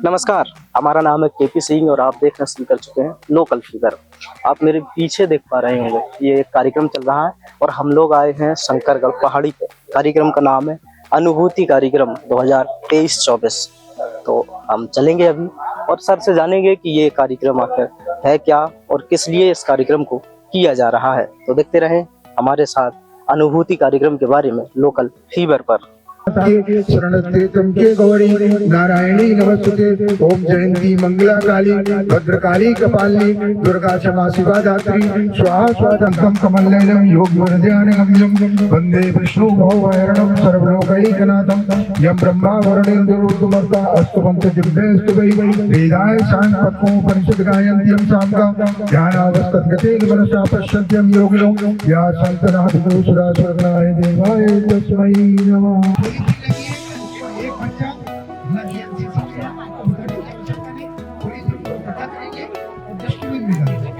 नमस्कार। हमारा नाम है केपी सिंह और आप देखना शुरू कर चुके हैं लोकल फिगर। आप मेरे पीछे देख पा रहे होंगे ये एक कार्यक्रम चल रहा है और हम लोग आए हैं शंकरगढ़ पहाड़ी पे। कार्यक्रम का नाम है अनुभूति कार्यक्रम 2023-24। तो हम चलेंगे अभी और सर से जानेंगे कि ये कार्यक्रम आखिर है क्या और किस लिए इस कार्यक्रम को किया जा रहा है। तो देखते रहें हमारे साथ अनुभूति कार्यक्रम के बारे में लोकल फीवर पर। शरणस्ते के गौरी नारायणी नमस्ते। ओम जयंती मंगला काली भद्रकाली कपालिनी दुर्गा क्षमा शिवा दात्री स्वाहा स्वाहा कमलनयनं योगवरध्यानगम्यं वंदे विष्णु भवभयहरणं सर्वलोकैकनाथं यं ब्रह्मा वरुणेन्द्ररुद्रमर्ता अस्तुवन्त दिव्यस्तु वै वेदाय साङ्गपद्मोपनिषद् गायन्त्यं सामगा ध्यानावस्थितगतेन मनसा पश्यन्त्यं योगिनो या सन्तनाथदोषुरासुरगणाय देवाय तस्मै नमः।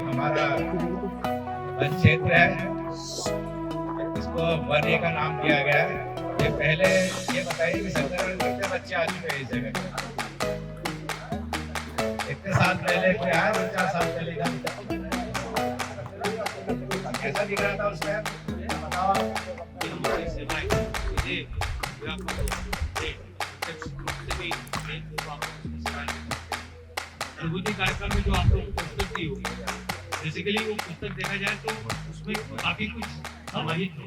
हमारा वन क्षेत्र है, इसको वन ए का नाम दिया गया है। ये पहले ये बताइए कि शंकरगढ़ में कितने बच्चे आ चुके हैं इस जगह पे? इतने साल पहले कोई आया 2-4 साल पहले का? कैसा दिख रहा था उसमें? बताओ। अनुभूति कार्यक्रम में जो आप लोगों को पुस्तक दी होगी, बेसिकली वो पुस्तक देखा जाए तो उसमें काफी कुछ समाहित है।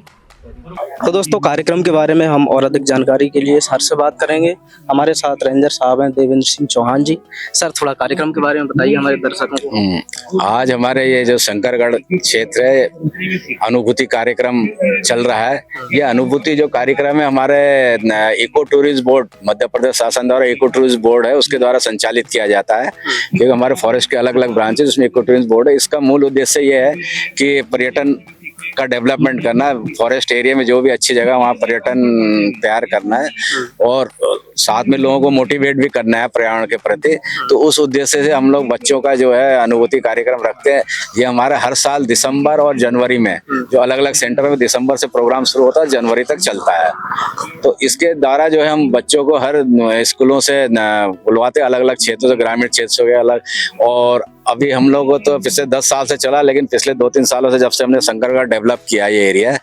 तो दोस्तों कार्यक्रम के बारे में हम और अधिक जानकारी के लिए सर से बात करेंगे। हमारे साथ रेंजर साहब हैं देवेंद्र सिंह चौहान जी। सर थोड़ा कार्यक्रम के बारे में बताइए हमारे दर्शकों को। आज हमारे ये जो शंकरगढ़ क्षेत्र है अनुभूति कार्यक्रम चल रहा है। ये अनुभूति जो कार्यक्रम है हमारे eco tourism board Madhya Pradesh शासन द्वारा इको टूरिज्म बोर्ड है उसके द्वारा संचालित किया जाता है, क्योंकि हमारे फॉरेस्ट के अलग अलग ब्रांचेस उसमें इको टूरिज्म बोर्ड है। इसका मूल उद्देश्य ये है कि पर्यटन का डेवलपमेंट करना, फॉरेस्ट एरिया में जो भी अच्छी जगह वहाँ पर्यटन तैयार करना है और साथ में लोगों को मोटिवेट भी करना है पर्यावरण के प्रति। तो उस उद्देश्य से हम लोग बच्चों का जो है अनुभूति कार्यक्रम रखते हैं। ये हमारा हर साल दिसंबर और जनवरी में जो अलग अलग सेंटर में दिसंबर से प्रोग्राम शुरू होता है, जनवरी तक चलता है। तो इसके द्वारा जो है हम बच्चों को हर स्कूलों से बुलवाते, अलग अलग क्षेत्रों से, ग्रामीण क्षेत्र से अलग। और अभी हम लोग तो पिछले 10 साल से चला, लेकिन पिछले 2-3 सालों से जब से हमने शंकरगढ़ डेवलप किया ये एरिया,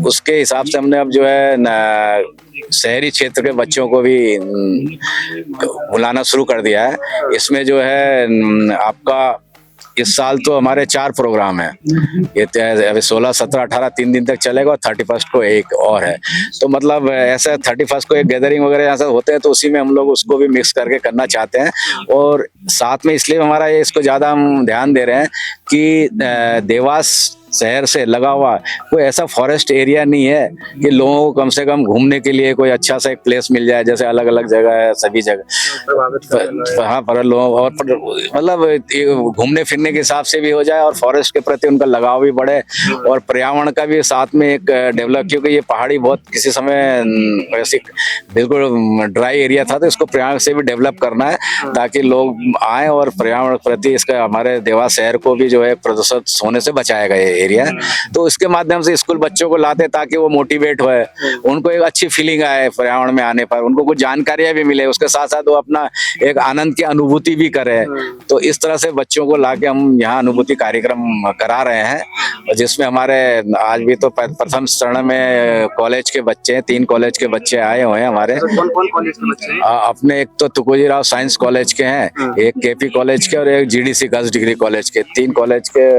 उसके हिसाब से हमने अब जो है शहरी क्षेत्र के बच्चों को भी बुलाना शुरू कर दिया है। इसमें जो है आपका इस साल तो हमारे 4 प्रोग्राम है। ये 16, 17, 18 3 दिन तक चलेगा और 31 को एक और है। तो मतलब ऐसा 31 को एक गैदरिंग वगैरह ऐसा होते हैं, तो उसी में हम लोग उसको भी मिक्स करके करना चाहते हैं। और साथ में इसलिए हमारा ये इसको ज्यादा हम ध्यान दे रहे हैं कि देवास शहर से लगा हुआ कोई ऐसा फॉरेस्ट एरिया नहीं है कि लोगों को कम से कम घूमने के लिए कोई अच्छा सा एक प्लेस मिल जाए। जैसे अलग अलग जगह है, सभी जगह हाँ पर लोग और मतलब घूमने फिरने के हिसाब से भी हो जाए और फॉरेस्ट के प्रति उनका लगाव भी बढ़े और पर्यावरण का भी साथ में एक डेवलप, क्योंकि ये पहाड़ी बहुत किसी समय वैसे बिल्कुल ड्राई एरिया था, तो इसको पर्यावरण से भी डेवलप करना है ताकि लोग आए और पर्यावरण के प्रति इसका हमारे देवास शहर को भी जो है प्रदूषित होने से बचाएगा ये एरिया। तो इसके माध्यम से स्कूल बच्चों को लाते ताकि वो मोटिवेट होए, उनको एक अच्छी फीलिंग आए पर्यावरण में आने पर, उनको कुछ जानकारियां भी मिले, उसके साथ साथ वो अपना एक आनंद की अनुभूति भी करे। तो इस तरह से बच्चों को लाके हम यहाँ अनुभूति कार्यक्रम करा रहे हैं, जिसमें हमारे आज भी तो प्रथम चरण में कॉलेज के बच्चे 3 कॉलेज के बच्चे आए हुए हैं हमारे। कौन कॉलेज के बच्चे हैं? अपने एक तो तुकोजी राव साइंस कॉलेज के हैं, एक केपी कॉलेज के और एक जीडीसी गर्ल्स डिग्री कॉलेज के, 3 कॉलेज के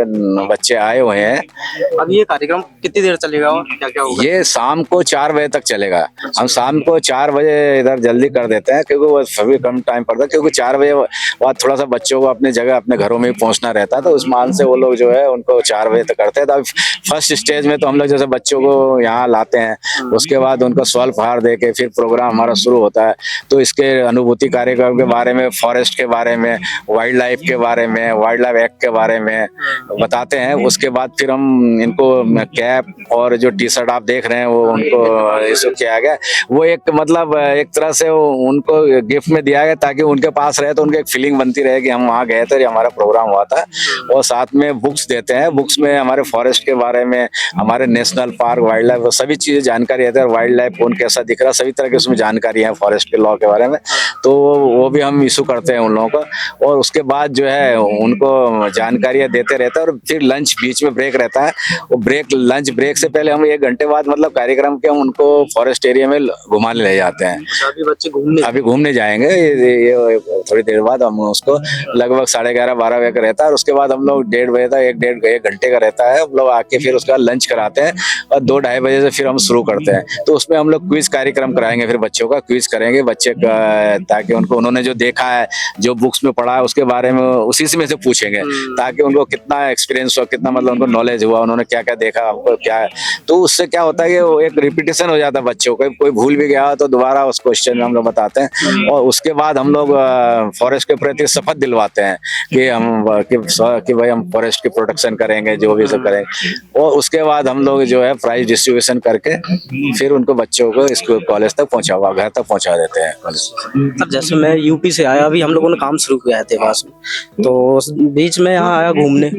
बच्चे आए हुए हैं। अब ये कार्यक्रम कितनी देर चलेगा और क्या क्या होगा? ये शाम को 4 बजे तक चलेगा। हम शाम को 4 बजे इधर जल्दी कर देते हैं, क्योंकि वो सभी कम टाइम पड़ता है, क्योंकि 4 बजे बाद थोड़ा सा बच्चों को अपने जगह अपने घरों में भी पहुंचना रहता है। तो उस मान से वो लोग जो है उनको 4 बजे तक करते हैं। तो फर्स्ट स्टेज में तो हम लोग जैसे बच्चों को यहाँ लाते हैं, उसके बाद उनको स्वल्पहार दे के फिर प्रोग्राम हमारा शुरू होता है। तो इसके अनुभूति कार्यक्रम के बारे में, फॉरेस्ट के बारे में, वाइल्ड लाइफ के बारे में, वाइल्ड लाइफ एक्ट के बारे में बताते हैं। उसके बाद फिर हम इनको कैप और जो टी शर्ट आप देख रहे हैं वो उनको इशू किया गया। वो एक मतलब एक तरह से उनको गिफ्ट में दिया गया ताकि उनके पास रहे तो उनकी एक फीलिंग बनती रहे कि हम वहाँ गए थे, हमारा प्रोग्राम हुआ था। और साथ में बुक्स देते हैं, बुक्स में हमारे फॉरेस्ट के बारे में, हमारे नेशनल पार्क, वाइल्ड लाइफ, सभी चीजें जानकारी रहती है। वाइल्ड लाइफ कौन कैसा दिख रहा है, सभी तरह की उसमें जानकारी है फॉरेस्ट के लॉ के बारे में। तो वो भी हम इशू करते हैं उन लोगों को। और उसके बाद जो है उनको जानकारियां देते रहते हैं। और फिर लंच बीच में ब्रेक रहता है, वो लंच ब्रेक से पहले हम 1 घंटे बाद मतलब कार्यक्रम के हम उनको फॉरेस्ट एरिया में घुमाने ले जाते हैं। अभी बच्चे अभी घूमने जाएंगे ये थोड़ी देर बाद। हम उसको लगभग 11:30-12 बजे का रहता है। और उसके बाद हम लोग 1:30 बजे तक 1 घंटे का रहता है। हम लोग आके फिर उसका लंच कराते हैं और 2-2:30 बजे से फिर हम शुरू करते हैं। तो उसमें हम लोग क्विज कार्यक्रम कराएंगे, फिर बच्चों का क्विज करेंगे बच्चे का, ताकि उन्होंने जो देखा है, जो बुक्स में पढ़ा है उसके बारे में उसी से में से पूछेंगे, ताकि उनको कितना एक्सपीरियंस हुआ, कितना मतलब उनको नॉलेज हुआ, उन्होंने क्या क्या देखा, हमको क्या है। तो उससे क्या होता है कि वो एक रिपीटेशन हो जाता है बच्चों को। कोई भूल भी गया तो दोबारा उस क्वेश्चन में हम लोग बताते हैं। और उसके बाद हम लोग फॉरेस्ट के प्रति शपथ दिलवाते हैं कि भाई हम फॉरेस्ट की प्रोटेक्शन करेंगे, जो भी सब करेंगे। और उसके बाद हम लोग जो है प्राइज डिस्ट्रीब्यूशन करके फिर उनको बच्चों को स्कूल कॉलेज तक घर तक पहुंचा देते हैं। सर जैसे मैं यूपी से आया, अभी हम लोगों ने काम शुरू किया है देवास में, तो बीच में यहाँ आया घूमने।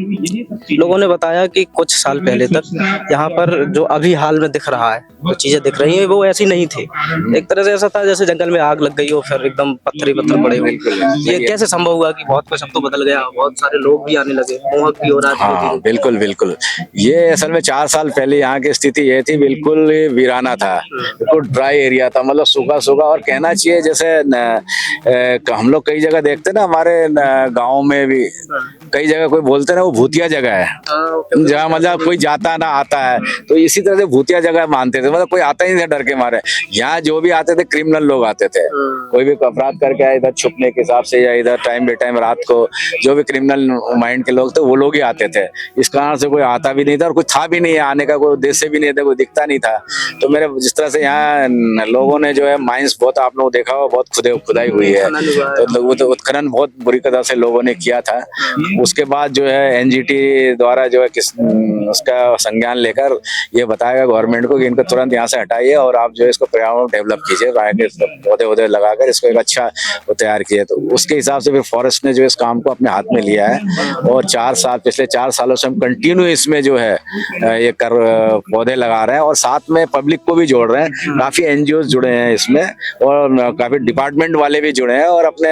लोगों ने बताया कि कुछ साल पहले तक यहाँ पर जो अभी हाल में दिख रहा है, जो चीजें दिख रही हैं वो ऐसी नहीं थी। एक तरह से ऐसा था जैसे जंगल में आग लग गई हो, फिर एकदम पत्थर ही पत्थर पड़े हुए। ये कैसे संभव हुआ कि बहुत कुछ अब तो बदल गया, बहुत सारे लोग भी आने लगे, मोहक भी हो रहा है? हाँ बिल्कुल बिल्कुल। ये असल में 4 साल पहले यहाँ की स्थिति ये थी, बिल्कुल वीराना था, बिल्कुल ड्राई एरिया था, मतलब सूखा सूखा। और कहना चाहिए जैसे हम लोग कई जगह देखते ना, हमारे गाँव में भी कई जगह कोई बोलते ना वो भूतिया जगह है, जहाँ मतलब कोई जाता ना आता है। तो इसी तरह से भूतिया जगह मानते थे, मतलब कोई आता ही नहीं डर के मारे। यहाँ जो भी आते थे क्रिमिनल लोग आते थे, कोई भी अपराध करके आए इधर छुपने के हिसाब से, या इधर टाइम बे टाइम रात को जो भी क्रिमिनल माइंड के लोग थे वो लोग ही आते थे। इस कारण से कोई आता भी नहीं था और कुछ था भी नहीं आने का, कोई उद्देश्य भी नहीं था, कोई दिखता नहीं था। तो मेरे जिस तरह से यहाँ लोगों ने जो है माइंस बहुत, आप लोग देखा हो, बहुत खुदाई हुई है। तो उत्खनन बहुत बुरी तरह से लोगों ने किया था। उसके बाद जो है एनजीटी द्वारा जो है उसका संज्ञान लेकर ये बताएगा गवर्नमेंट को कि इनको तुरंत यहाँ से हटाइए और आप जो है इसको पर्यावरण डेवलप कीजिए, पौधे वौधे लगाकर इसको एक अच्छा तैयार किए। तो उसके हिसाब से फिर फॉरेस्ट ने जो इस काम को अपने हाथ में लिया है। और पिछले 4 सालों से हम कंटिन्यू इसमें जो है ये पौधे लगा रहे हैं और साथ में पब्लिक को भी जोड़ रहे हैं। काफी एनजीओ जुड़े हैं इसमें और काफी डिपार्टमेंट वाले भी जुड़े हैं और अपने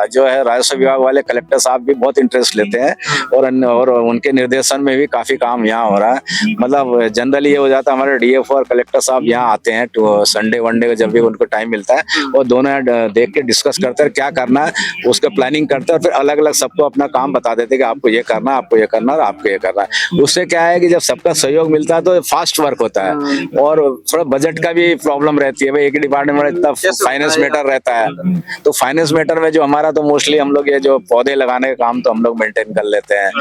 जो है राजस्व विभाग वाले कलेक्टर साहब भी बहुत इंटरेस्ट लेते हैं और उनके निर्देशन में भी काफी काम यहाँ हो रहा है। मतलब जनरली ये हो जाता है, हमारे डीएफ और कलेक्टर साहब यहाँ आते हैं तो संडे वनडे को जब भी उनको टाइम मिलता है और दोनों देख के डिस्कस करते हैं क्या करना है, उसका प्लानिंग करते हैं और फिर अलग अलग सबको अपना काम बता देते हैं कि आपको ये करना, आपको ये करना और आपको ये करना है। उससे क्या है कि जब सबका सहयोग मिलता है तो फास्ट वर्क होता है और थोड़ा बजट का भी प्रॉब्लम रहती है। भाई एक ही डिपार्टमेंट में इतना फाइनेंस मैटर रहता है, तो फाइनेंस मैटर में जो हमारा तो मोस्टली हम लोग ये जो पौधे लगाने का काम तो हम लोग मेंटेन कर लेते हैं।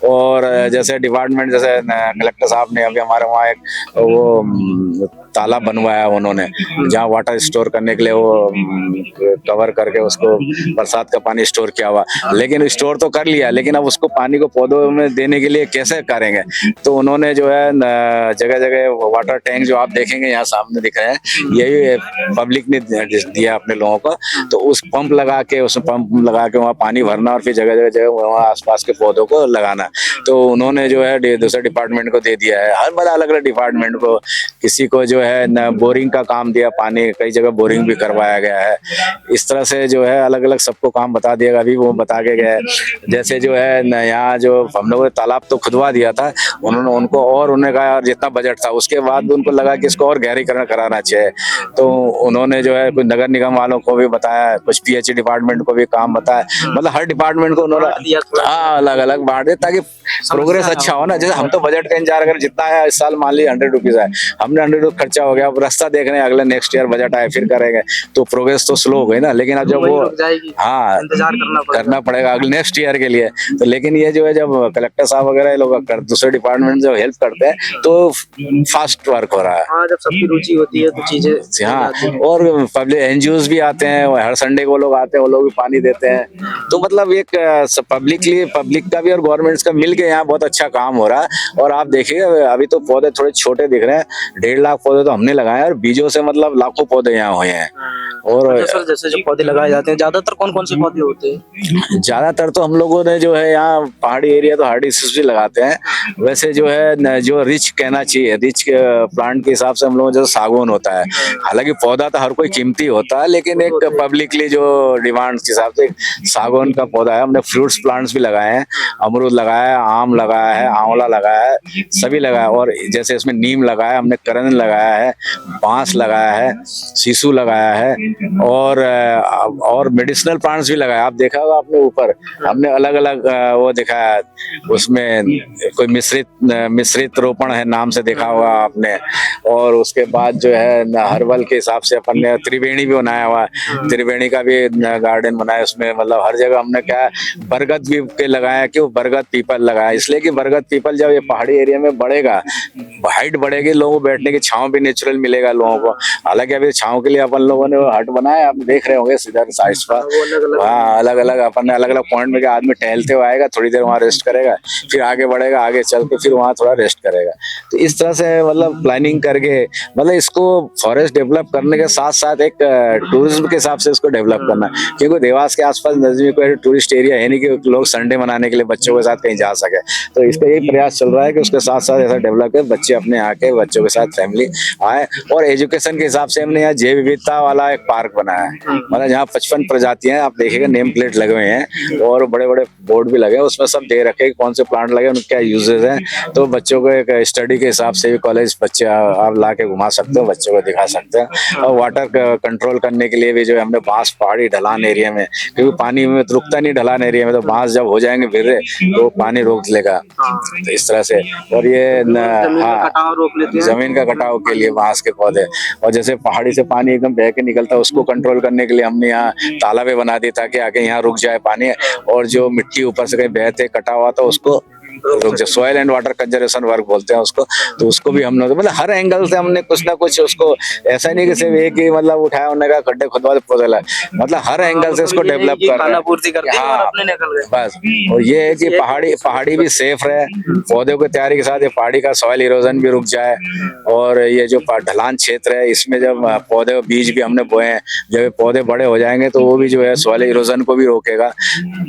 और जैसे डिपार्टमेंट, जैसे कलेक्टर साहब ने अभी हमारे वहाँ एक वो तालाब बनवाया उन्होंने, जहाँ वाटर स्टोर करने के लिए वो कवर करके उसको बरसात का पानी स्टोर किया हुआ। लेकिन स्टोर तो कर लिया, लेकिन अब उसको पानी को पौधों में देने के लिए कैसे करेंगे, तो उन्होंने जो है जगह जगह वाटर टैंक जो आप देखेंगे यहाँ सामने दिख रहे हैं, यही पब्लिक ने दिया अपने लोगों को। तो उस पंप लगा के वहाँ पानी भरना और फिर जगह जगह वहाँ आसपास के पौधों को लगाना। तो उन्होंने जो है दूसरे डिपार्टमेंट को दे दिया है, हर मतलब अलग अलग डिपार्टमेंट को। किसी को जो है बोरिंग का काम दिया, पानी कई जगह बोरिंग भी करवाया गया है। इस तरह से जो है अलग अलग सबको काम बता दिया। अभी वो बता के गए जैसे जो है यहाँ जो हम लोगों ने तालाब तो खुदवा दिया था उन्होंने, उनको और उन्होंने कहा जितना बजट था उसके बाद भी उनको लगा कि इसको और गहरीकरण कराना चाहिए। तो उन्होंने जो है कुछ नगर निगम वालों को भी बताया, कुछ पीएचई डिपार्टमेंट को भी काम बताया, मतलब हर डिपार्टमेंट को उन्होंने अलग अलग बांट दिया ताकि प्रोग्रेस अच्छा हो ना। जैसे हम तो बजट का इंतजार करें, जितना है इस साल मान लीजिए 100 रुपीज है, हमने 100 रुपीज खर्चा हो गया, अब रास्ता देख रहे हैं अगले नेक्स्ट ईयर बजट आए फिर करेंगे, तो प्रोग्रेस तो स्लो हो गई ना। लेकिन अब जब वो हाँ करना पड़ेगा अगले नेक्स्ट ईयर के लिए। तो लेकिन ये जो है जब कलेक्टर साहब वगैरह लोग दूसरे डिपार्टमेंट जो हेल्प करते हैं तो फास्ट वर्क हो रहा है। जब सबकी रुचि होती है तो चीजें हाँ, और पब्लिक एनजीओज भी आते हैं, हर संडे को लोग आते हैं, वो लोग भी पानी देते हैं। तो मतलब एक पब्लिक का भी और गवर्नमेंट का मिल मिलके यहाँ बहुत अच्छा काम हो रहा है। और आप देखिएगा अभी तो पौधे थोड़े छोटे दिख रहे हैं, 1.5 लाख पौधे तो हमने लगाए हैं और बीजों से मतलब लाखों पौधे यहाँ हुए हैं। और अच्छा सर, जैसे जो पौधे लगाए जाते हैं ज्यादातर कौन कौन से पौधे होते हैं? ज्यादातर तो हम लोगों ने जो है यहाँ पहाड़ी एरिया तो हार्डिसिस भी लगाते हैं। वैसे जो है जो रिच कहना चाहिए, रिच प्लांट के हिसाब से हम लोगों जो सागौन होता है। हालांकि पौधा तो हर कोई कीमती होता है, लेकिन एक पब्लिकली जो डिमांड के हिसाब से सागौन का पौधा है। हमने फ्रूट्स प्लांट्स भी लगाए हैं, अमरूद लगाया है, आम लगाया है, आंवला लगाया है, सभी लगाया। और जैसे इसमें नीम लगाया, हमने करन लगाया है, बांस लगाया है, शीशु लगाया है और मेडिसिनल प्लांट्स भी लगाया। आप देखा होगा आपने ऊपर हमने अलग अलग वो दिखाया, उसमें कोई मिश्रित रोपण है नाम से देखा होगा आपने। और उसके बाद जो है हर्बल के हिसाब से अपन ने त्रिवेणी भी बनाया हुआ है, त्रिवेणी का भी गार्डन बनाया। उसमें मतलब हर जगह हमने क्या है, बरगद भी के लगाया। क्यों बरगद पीपल लगाया? इसलिए कि बरगद पीपल जब ये पहाड़ी एरिया में बढ़ेगा, हाइट बढ़ेगी, लोगों को बैठने की छांव भी नेचुरल मिलेगा लोगों को। हालांकि अभी छांव के लिए अपन लोगों ने हट बनाया, आप देख रहे होंगे सीधर साइड पर। हाँ, अलग अलग अपन ने अलग अलग पॉइंट में आदमी टहलते हुए आएगा, थोड़ी देर वहाँ रेस्ट करेगा, फिर आगे बढ़ेगा, आगे चल के फिर वहाँ थोड़ा रेस्ट करेगा। तो इस तरह से मतलब प्लानिंग करके मतलब इसको फॉरेस्ट डेवलप करने के साथ साथ एक टूरिज्म के हिसाब से इसको डेवलप करना। क्योंकि देवास के आसपास नजदीक कोई टूरिस्ट एरिया है नहीं कि लोग संडे मनाने के लिए बच्चों के साथ कहीं जा सके। तो इसका यही प्रयास चल रहा है कि उसके साथ साथ ऐसा डेवलप कर बच्चे अपने आके बच्चों के साथ फैमिली आए। और एजुकेशन के हिसाब से हमने यहाँ जैव विविधता वाला एक पार्क बनाया है, मतलब यहाँ 55 प्रजातियां, आप देखिएगा नेम प्लेट लगे हुए हैं और बड़े बड़े बोर्ड भी लगे हैं, उसमें सब दे रखे कौन से प्लांट लगे, उनके क्या यूजेस हैं। तो बच्चों को एक स्टडी के हिसाब से भी कॉलेज बच्चे आप ला के घुमा सकते हो, बच्चों को दिखा सकते हैं। और वाटर कंट्रोल करने के लिए भी जो है हमने बांस पहाड़ी ढलान एरिया में, क्योंकि पानी में तो रुकता नहीं ढलान एरिया में, तो बांस जब हो जाएंगे फिर तो पानी रोक लेगा। तो इस तरह से और ये जमीन का कटाव के लिए बांस के पौधे। और जैसे पहाड़ी से पानी एकदम बह के निकलता है, उसको कंट्रोल करने के लिए हमने यहाँ तालाबे बना दी ताकि आगे यहाँ रुक जाए पानी। और जो मिट्टी ऊपर से कहीं बहते कटा हुआ था उसको soil and water conservation work बोलते हैं उसको। तो उसको भी हम लोग मतलब हर एंगल से हमने कुछ ना कुछ उसको, ऐसा नहीं कि सिर्फ एक ही मतलब उठाया उन्होंने कहा गड्ढे खुदवा पौधे लाए, मतलब हर एंगल से इसको डेवलप कर रहे हैं। हाँ बस। और ये है कि पहाड़ी भी सेफ रहे, पौधों की तैयारी के साथ ये पहाड़ी का सॉइल इरोजन भी रुक जाए। और ये जो ढलान क्षेत्र है इसमें जब पौधे बीज भी हमने बोए हैं, जब पौधे बड़े हो जाएंगे तो वो भी जो है सॉइल इरोजन को भी रोकेगा।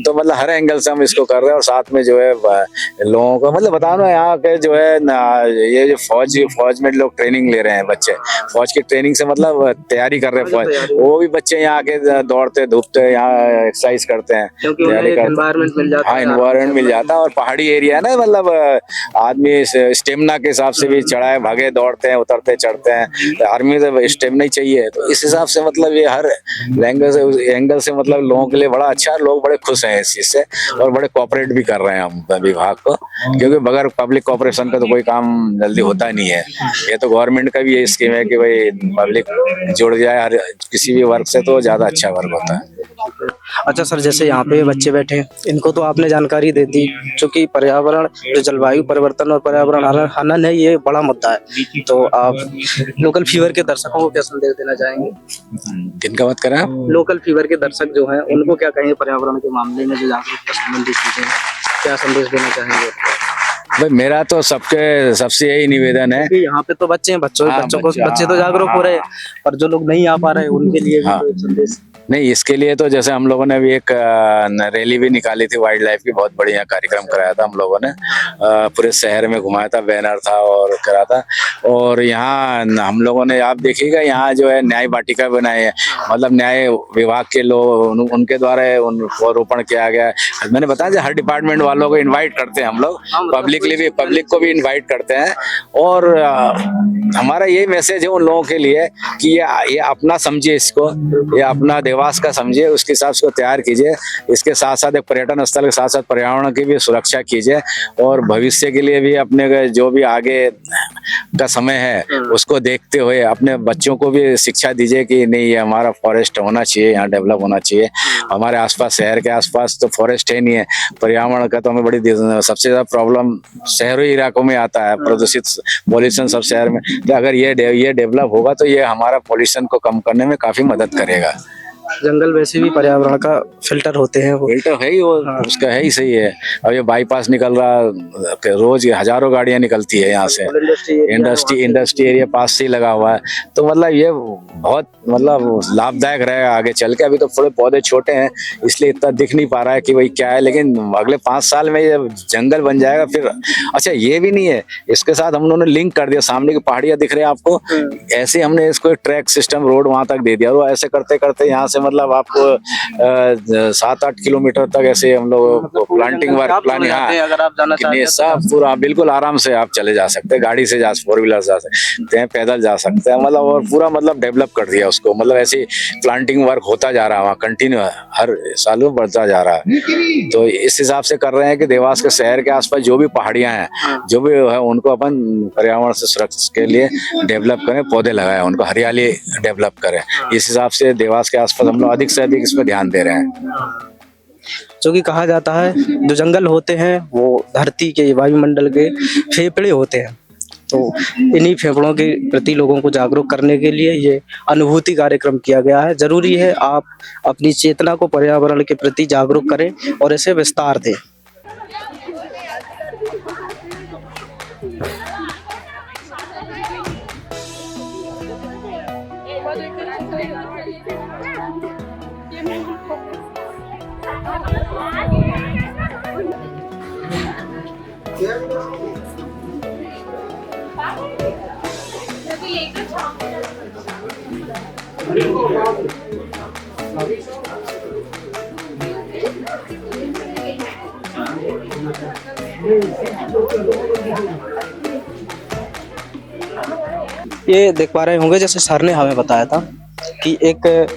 तो मतलब हर एंगल से हम इसको कर रहे हैं। और साथ में जो है लोगों को मतलब बता रहा यहाँ के जो है ये जो फौज में लोग ट्रेनिंग ले रहे हैं, बच्चे फौज की ट्रेनिंग से मतलब तैयारी कर रहे हैं फौज, वो भी बच्चे यहाँ आके दौड़ते धूपते यहाँ एक्सरसाइज करते हैं, तैयारी करते हैं। हाँ, इन्वायरमेंट मिल जाता है। और पहाड़ी एरिया है ना, मतलब आदमी स्टेमिना के हिसाब से भी चढ़ाए भागे दौड़ते हैं, उतरते चढ़ते हैं। आर्मी से स्टेमिना ही चाहिए, तो इस हिसाब से मतलब ये हर एंगल से मतलब लोगों के लिए बड़ा अच्छा है। लोग बड़े खुश हैं इस चीज से और बड़े कोऑपरेट भी कर रहे हैं हम विभाग को, क्योंकि बगैर पब्लिक कोऑपरेशन का तो कोई काम जल्दी होता नहीं है। ये तो गवर्नमेंट का भी ये स्कीम है कि भाई पब्लिक जुड़ जाए हर किसी भी वर्क से तो ज्यादा अच्छा वर्क होता है। अच्छा सर, जैसे यहाँ पे बच्चे बैठे हैं, इनको तो आपने जानकारी दे दी, क्योंकि पर्यावरण जो जलवायु परिवर्तन और पर्यावरण हनन है ये बड़ा मुद्दा है। तो आप लोकल फीवर के दर्शकों को क्या संदेश देना चाहेंगे? किनका बात कर रहे हैं आप? लोकल फीवर के दर्शक जो हैं उनको क्या कहेंगे पर्यावरण के मामले में जो जागरूकता संबंधी चीजें, क्या संदेश देना चाहेंगे? भाई मेरा तो सबसे यही निवेदन है कि यहाँ पे तो बच्चे हैं, बच्चे तो जागरूक हो रहे हैं, पर जो लोग नहीं आ पा रहे हैं उनके लिए भी तो एक संदेश। नहीं, इसके लिए तो जैसे हम लोगों ने अभी एक रैली भी निकाली थी वाइल्ड लाइफ की, बहुत बढ़िया कार्यक्रम कराया था हम लोगों ने, पूरे शहर में घुमाया था, बैनर था और करा था। और यहाँ हम लोगों ने आप देखिएगा यहाँ जो है न्याय वाटिका बनाई है, मतलब न्याय विभाग के लोग उनके द्वारा उनको रोपण किया गया है। मैंने बताया हर डिपार्टमेंट वालों को इन्वाइट करते हैं हम लोग, पब्लिक को भी इन्वाइट करते हैं। और हमारा यही मैसेज है उन लोगों के लिए कि ये अपना समझिए, इसको ये अपना देवास का समझिए, उसके हिसाब से तैयार कीजिए। इसके साथ साथ एक पर्यटन स्थल के साथ साथ पर्यावरण की भी सुरक्षा कीजिए। और भविष्य के लिए भी अपने जो भी आगे का समय है उसको देखते हुए अपने बच्चों को भी शिक्षा दीजिए कि नहीं, ये हमारा फॉरेस्ट होना चाहिए, यहाँ डेवलप होना चाहिए। हमारे आसपास शहर के आसपास तो फॉरेस्ट है नहीं है, पर्यावरण का तो हमें बड़ी सबसे ज्यादा प्रॉब्लम शहरी इलाकों में आता है, प्रदूषित पॉल्यूशन सब शहर में। तो अगर ये डेवलप होगा तो ये हमारा पॉल्यूशन को कम करने में काफी मदद करेगा। जंगल वैसे भी पर्यावरण का फिल्टर होते हैं वो। फिल्टर है ही वो, उसका है ही सही है। अब ये बाईपास निकल रहा, रोज ये हजारों गाड़ियां निकलती है यहाँ से, इंडस्ट्री एरिया पास से ही लगा हुआ है। तो मतलब ये बहुत मतलब लाभदायक रहेगा आगे चल के। अभी तो थोड़े पौधे छोटे हैं इसलिए इतना दिख नहीं पा रहा है कि भाई क्या है, लेकिन अगले 5 साल में ये जंगल बन जाएगा फिर। अच्छा ये भी नहीं है, इसके साथ हम लोगों ने लिंक कर दिया, सामने की पहाड़ियां दिख रही है आपको, ऐसे हमने इसको ट्रैक सिस्टम रोड वहां तक दे दिया। और ऐसे करते करते यहाँ से मतलब आपको 7-8 किलोमीटर तक ऐसे हम लोग प्लांटिंग वर्क प्लानिंग, हाँ अगर आप जाना चाहते हैं सब पूरा बिल्कुल आराम से आप चले जा सकते हैं, गाड़ी से जा, 4 व्हीलर जा सकते हैं, पैदल जा सकते हैं मतलब। और पूरा मतलब डेवलप कर दिया उसको, मतलब ऐसे प्लांटिंग वर्क होता जा रहा है वहाँ कंटिन्यू, हर साल में बढ़ता जा रहा है। तो इस हिसाब से कर रहे हैं कि देवास के शहर के आसपास जो भी पहाड़ियां हैं, जो भी है, उनको अपन पर्यावरण से सुरक्षा के लिए डेवलप करें, पौधे लगाएं, उनको हरियाली डेवलप करें। इस हिसाब से देवास के आसपास हम लोग अधिक से अधिक इसमें ध्यान दे रहे हैं। जो कि कहा जाता है जो जंगल होते हैं वो धरती के, वायुमंडल के फेफड़े होते हैं। तो इन्हीं फेफड़ों के प्रति लोगों को जागरूक करने के लिए ये अनुभूति कार्यक्रम किया गया है। जरूरी है आप अपनी चेतना को पर्यावरण के प्रति जागरूक करें और इसे विस्तार दें। ये देख पा रहे होंगे, जैसे सर ने हमें बताया था कि एक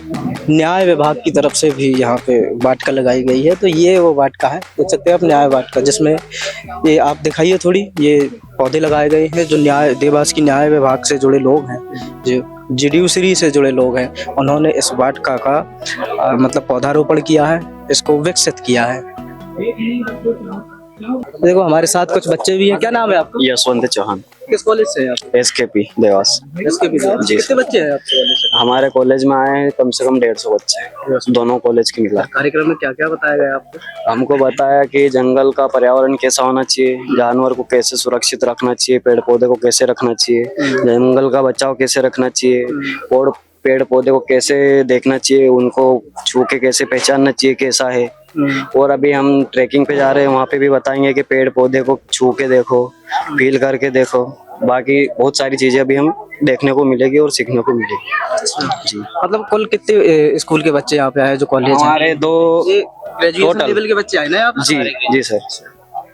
न्याय विभाग की तरफ से भी यहाँ पे वाटिका लगाई गई है। तो ये वो वाटिका है, देख सकते हैं आप, न्याय वाटिका, जिसमें ये आप दिखाइए थोड़ी, ये पौधे लगाए गए हैं जो देवास की न्याय विभाग से जुड़े लोग हैं, जो जुडिशरी से जुड़े लोग हैं, उन्होंने इस वाटिका का मतलब पौधारोपण किया है, इसको विकसित किया है। देखो हमारे साथ कुछ बच्चे भी हैं। क्या नाम है आपका? यशवंत चौहान, किस कॉलेज से हैं आप? SKP देवास। SKP जी। कितने बच्चे हैं आपके कॉलेज से? हमारे कॉलेज में आए हैं कम से कम 150 बच्चे, दोनों कॉलेज के मिला। कार्यक्रम में क्या क्या बताया गया आपको? हमको बताया कि जंगल का पर्यावरण कैसा होना चाहिए, जानवर को कैसे सुरक्षित रखना चाहिए, पेड़ पौधे को कैसे रखना चाहिए, जंगल का बचाव कैसे रखना चाहिए, और पेड़ पौधे को कैसे देखना चाहिए, उनको छू के कैसे पहचानना चाहिए कैसा है। और अभी हम ट्रैकिंग पे जा रहे हैं, वहाँ पे भी बताएंगे कि पेड़ पौधे को छू के देखो, फील करके देखो। बाकी बहुत सारी चीजें अभी हम देखने को मिलेगी और सीखने को मिलेगी। जी। मतलब कुल कितने स्कूल के बच्चे यहाँ पे आए जो कॉलेज हमारे 2 ग्रेजुएशन total। लेवल के बच्चे आए ना यहाँ पे? जी सर।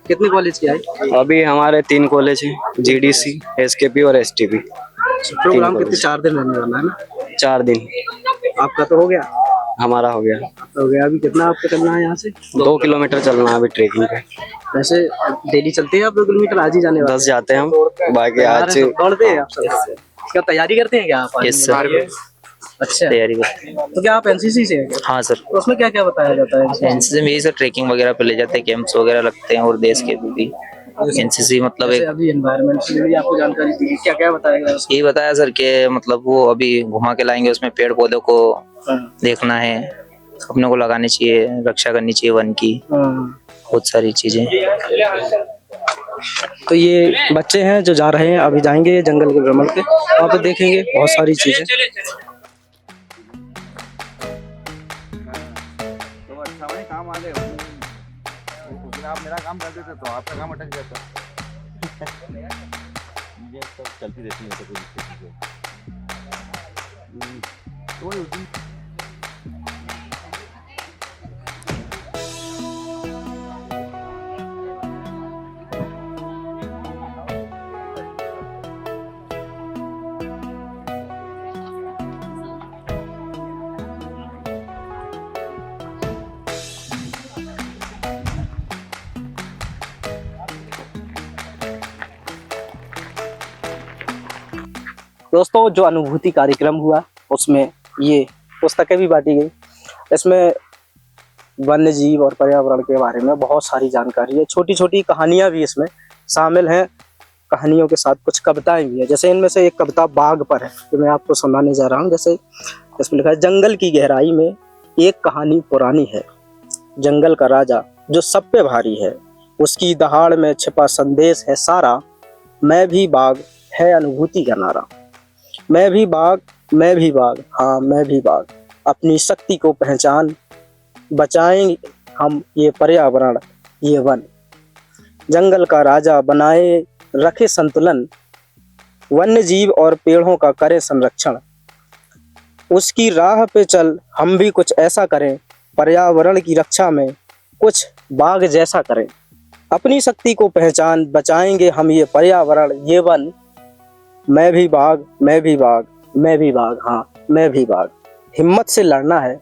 कितने कॉलेज के आए? अभी हमारे 3 कॉलेज हैं, GDC, SKP और STP। प्रोग्राम कितने? 4 दिन रहने वाला है ना? 4 दिन। आपका तो हो गया? हमारा हो गया। हो गया। अभी कितना आपको चलना है यहाँ से? 2 किलोमीटर चलना है अभी ट्रेकिंग पे। वैसे डेली चलते हैं आप 2 किलोमीटर? आज ही जाने वाले? 10 जाते हैं हम, बाकी आज से दौड़ते हैं आप सब? क्या तैयारी करते हैं क्या आप? यस सर, अच्छा, तैयारी करते हैं। तो क्या आप एनसीसी से हैं क्या? हाँ सर, तो उसमें क्या क्या बताया जाता है? एनसीसी में यही सर ट्रेकिंग वगैरह पे ले जाते हैं, कैंप्स वगैरह लगते हैं, और देश के भी एनसीसी मतलब जैसे एक अभी एनवायरनमेंट से भी आपको जानकारी दी, क्या क्या बताया गया? यही बताया सर कि मतलब वो अभी घुमा के लाएंगे, उसमें पेड़ पौधों को देखना है, अपने को लगानी चाहिए, रक्षा करनी चाहिए वन की, बहुत सारी चीजें। तो ये बच्चे हैं जो जा रहे हैं, अभी जाएंगे जंगल के भ्रमण पे, वहाँ पे देखेंगे बहुत सारी चीजें। तो अच्छा भाई काम आ गए, उस दिन आप मेरा काम कर देते तो आपका काम अटक जाता। ये सब चलती रहती है तो कोई तो उस दिन दोस्तों जो अनुभूति कार्यक्रम हुआ उसमें ये पुस्तकें भी बांटी गई। इसमें वन्य जीव और पर्यावरण के बारे में बहुत सारी जानकारी है, छोटी छोटी कहानियां भी इसमें शामिल हैं। कहानियों के साथ कुछ कविताएं भी है, जैसे इनमें से एक कविता बाघ पर है जो मैं आपको सुनाने जा रहा हूँ। जैसे इसमें लिखा है, जंगल की गहराई में एक कहानी पुरानी है, जंगल का राजा जो सब पे भारी है, उसकी दहाड़ में छिपा संदेश है सारा, मैं भी बाघ है अनुभूति का नारा। मैं भी बाघ, मैं भी बाघ, हाँ मैं भी बाघ, अपनी शक्ति को पहचान, बचाएंगे हम ये पर्यावरण ये वन। जंगल का राजा बनाए रखे संतुलन, वन्य जीव और पेड़ों का करे संरक्षण। उसकी राह पे चल हम भी कुछ ऐसा करें, पर्यावरण की रक्षा में कुछ बाघ जैसा करें। अपनी शक्ति को पहचान, बचाएंगे हम ये पर्यावरण ये वन। मैं भी बाघ, मैं भी बाघ, मैं भी बाघ, हाँ मैं भी बाघ। हिम्मत से लड़ना है,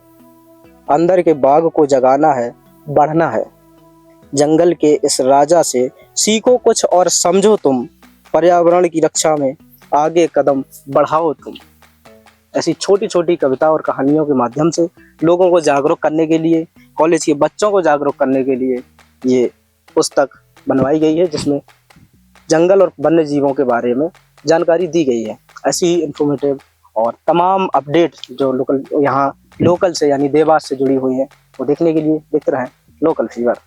अंदर के बाघ को जगाना है, बढ़ना है। जंगल के इस राजा से सीखो कुछ और समझो तुम, पर्यावरण की रक्षा में आगे कदम बढ़ाओ तुम। ऐसी छोटी छोटी कविता और कहानियों के माध्यम से लोगों को जागरूक करने के लिए, कॉलेज के बच्चों को जागरूक करने के लिए ये पुस्तक बनवाई गई है, जिसमें जंगल और वन्य जीवों के बारे में जानकारी दी गई है। ऐसी ही इंफॉर्मेटिव और तमाम अपडेट जो लोकल से यानी देवास से जुड़ी हुई है, वो देखने के लिए देखते रहें लोकल फीवर।